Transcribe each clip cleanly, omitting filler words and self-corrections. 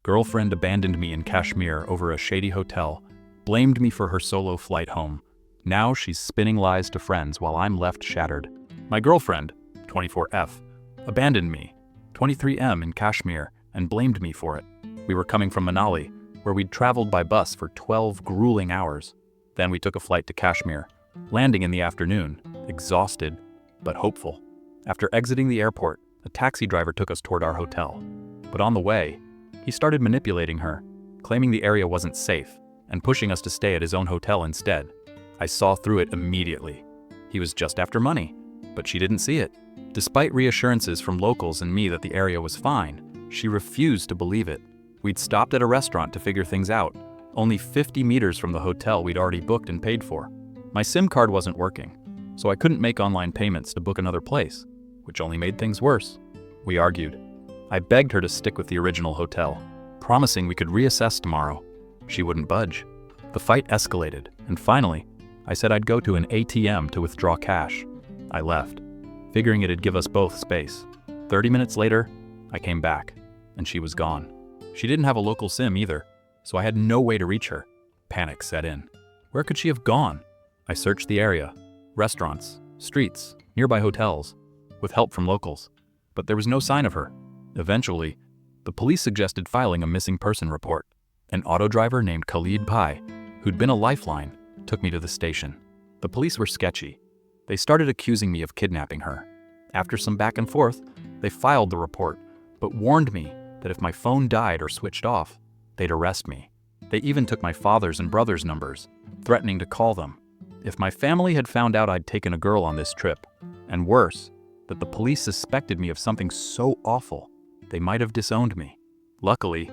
Girlfriend abandoned me in Kashmir over a shady hotel, blamed me for her solo flight home. Now she's spinning lies to friends while I'm left shattered. My girlfriend, 24F, abandoned me, 23M in Kashmir, and blamed me for it. We were coming from Manali, where we'd traveled by bus for 12 grueling hours. Then we took a flight to Kashmir, landing in the afternoon, exhausted but hopeful. After exiting the airport, a taxi driver took us toward our hotel. But on the way, he started manipulating her, claiming the area wasn't safe, and pushing us to stay at his own hotel instead. I saw through it immediately. He was just after money, but she didn't see it. Despite reassurances from locals and me that the area was fine, she refused to believe it. We'd stopped at a restaurant to figure things out, only 50 meters from the hotel we'd already booked and paid for. My SIM card wasn't working, so I couldn't make online payments to book another place, which only made things worse. We argued. I begged her to stick with the original hotel, promising we could reassess tomorrow. She wouldn't budge. The fight escalated, and finally, I said I'd go to an ATM to withdraw cash. I left, figuring it'd give us both space. 30 minutes later, I came back, and she was gone. She didn't have a local SIM either, so I had no way to reach her. Panic set in. Where could she have gone? I searched the area, restaurants, streets, nearby hotels, with help from locals, but there was no sign of her. Eventually, the police suggested filing a missing person report. An auto driver named Khalid Pai, who'd been a lifeline, took me to the station. The police were sketchy. They started accusing me of kidnapping her. After some back and forth, they filed the report, but warned me that if my phone died or switched off, they'd arrest me. They even took my father's and brother's numbers, threatening to call them. If my family had found out I'd taken a girl on this trip, and worse, that the police suspected me of something so awful, they might have disowned me. Luckily,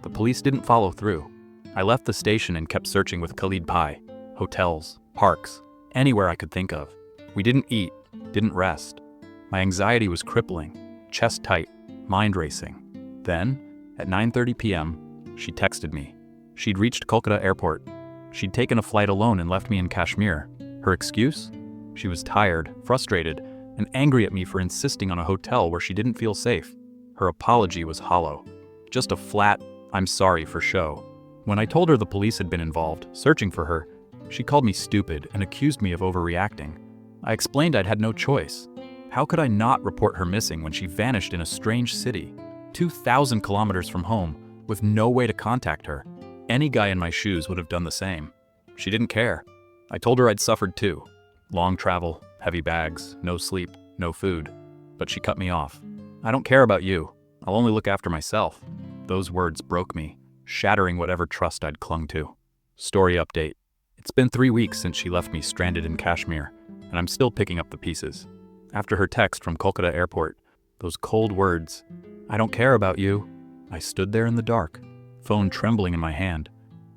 the police didn't follow through. I left the station and kept searching with Khalid Pai. Hotels, parks, anywhere I could think of. We didn't eat, didn't rest. My anxiety was crippling, chest tight, mind racing. Then, at 9:30 p.m., she texted me. She'd reached Kolkata airport. She'd taken a flight alone and left me in Kashmir. Her excuse? She was tired, frustrated, and angry at me for insisting on a hotel where she didn't feel safe. Her apology was hollow. Just a flat, "I'm sorry" for show. When I told her the police had been involved, searching for her, she called me stupid and accused me of overreacting. I explained I'd had no choice. How could I not report her missing when she vanished in a strange city, 2,000 kilometers from home, with no way to contact her? Any guy in my shoes would have done the same. She didn't care. I told her I'd suffered too. Long travel, heavy bags, no sleep, no food. But she cut me off. "I don't care about you. I'll only look after myself." Those words broke me, shattering whatever trust I'd clung to. Story update. It's been 3 weeks since she left me stranded in Kashmir, and I'm still picking up the pieces. After her text from Kolkata airport, those cold words, "I don't care about you," I stood there in the dark, phone trembling in my hand,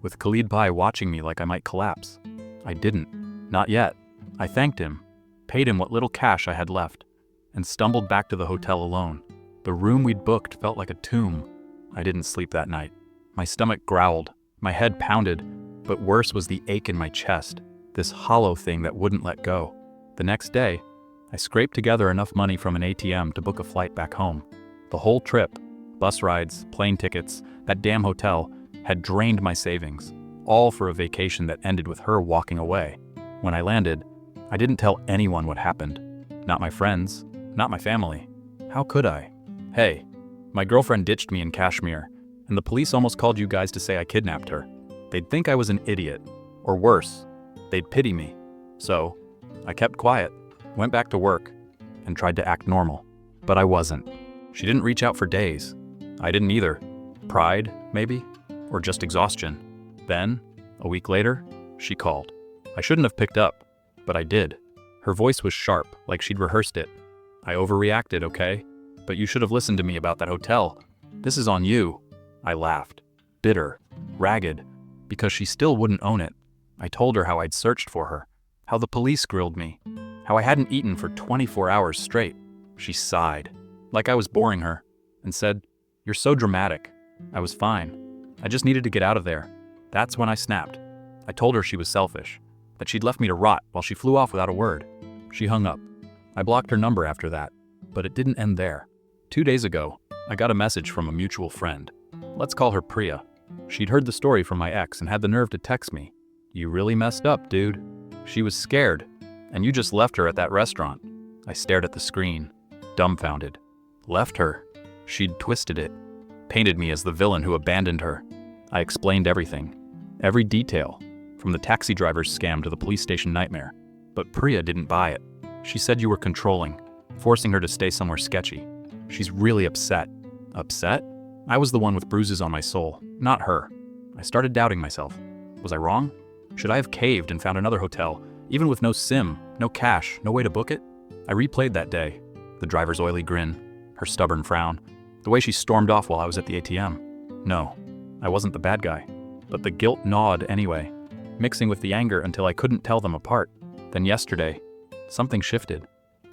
with Khalid Pai watching me like I might collapse. I didn't. Not yet. I thanked him, paid him what little cash I had left, and stumbled back to the hotel alone. The room we'd booked felt like a tomb. I didn't sleep that night. My stomach growled, my head pounded, but worse was the ache in my chest, this hollow thing that wouldn't let go. The next day, I scraped together enough money from an ATM to book a flight back home. The whole trip, bus rides, plane tickets, that damn hotel, had drained my savings, all for a vacation that ended with her walking away. When I landed, I didn't tell anyone what happened. Not my friends, not my family. How could I? "Hey, my girlfriend ditched me in Kashmir, and the police almost called you guys to say I kidnapped her. They'd think I was an idiot, or worse, they'd pity me." So, I kept quiet, went back to work, and tried to act normal. But I wasn't. She didn't reach out for days. I didn't either. Pride, maybe? Or just exhaustion. Then, a week later, she called. I shouldn't have picked up, but I did. Her voice was sharp, like she'd rehearsed it. "I overreacted, okay? But you should have listened to me about that hotel. This is on you." I laughed, bitter, ragged, because she still wouldn't own it. I told her how I'd searched for her, how the police grilled me, how I hadn't eaten for 24 hours straight. She sighed, like I was boring her, and said, "You're so dramatic." I was fine. I just needed to get out of there. That's when I snapped. I told her she was selfish, that she'd left me to rot while she flew off without a word. She hung up. I blocked her number after that, but it didn't end there. 2 days ago, I got a message from a mutual friend. Let's call her Priya. She'd heard the story from my ex and had the nerve to text me. "You really messed up, dude." She was scared, and you just left her at that restaurant. I stared at the screen, dumbfounded. Left her? She'd twisted it, painted me as the villain who abandoned her. I explained everything, every detail, from the taxi driver's scam to the police station nightmare. But Priya didn't buy it. She said you were controlling, forcing her to stay somewhere sketchy. She's really upset. Upset? I was the one with bruises on my soul, not her. I started doubting myself. Was I wrong? Should I have caved and found another hotel, even with no SIM, no cash, no way to book it? I replayed that day. The driver's oily grin, her stubborn frown, the way she stormed off while I was at the ATM. No, I wasn't the bad guy. But the guilt gnawed anyway, mixing with the anger until I couldn't tell them apart. Then yesterday, something shifted.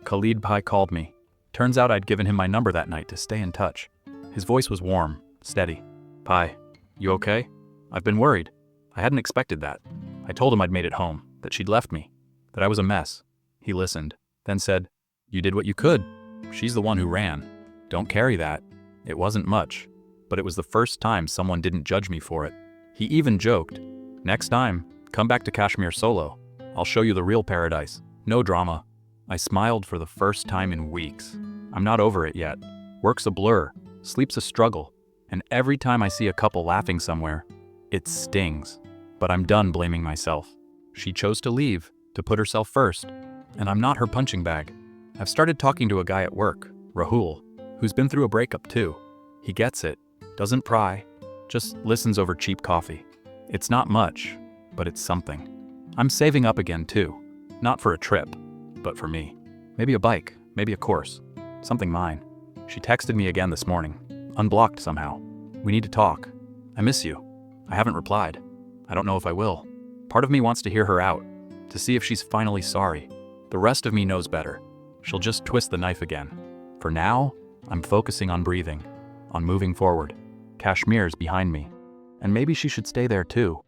Khalid Pai called me. Turns out I'd given him my number that night to stay in touch. His voice was warm, steady. "Pai, you okay? I've been worried. I hadn't expected that." I told him I'd made it home, that she'd left me, that I was a mess. He listened, then said, "You did what you could. She's the one who ran. Don't carry that." It wasn't much, but it was the first time someone didn't judge me for it. He even joked, "Next time, come back to Kashmir solo. I'll show you the real paradise. No drama." I smiled for the first time in weeks. I'm not over it yet. Work's a blur, sleep's a struggle, and every time I see a couple laughing somewhere, it stings. But I'm done blaming myself. She chose to leave, to put herself first, and I'm not her punching bag. I've started talking to a guy at work, Rahul, who's been through a breakup too. He gets it, doesn't pry, just listens over cheap coffee. It's not much, but it's something. I'm saving up again too, not for a trip, but for me. Maybe a bike, maybe a course, something mine. She texted me again this morning, unblocked somehow. "We need to talk. I miss you." I haven't replied. I don't know if I will. Part of me wants to hear her out, to see if she's finally sorry. The rest of me knows better. She'll just twist the knife again. For now, I'm focusing on breathing, on moving forward. Kashmir's behind me. And maybe she should stay there too.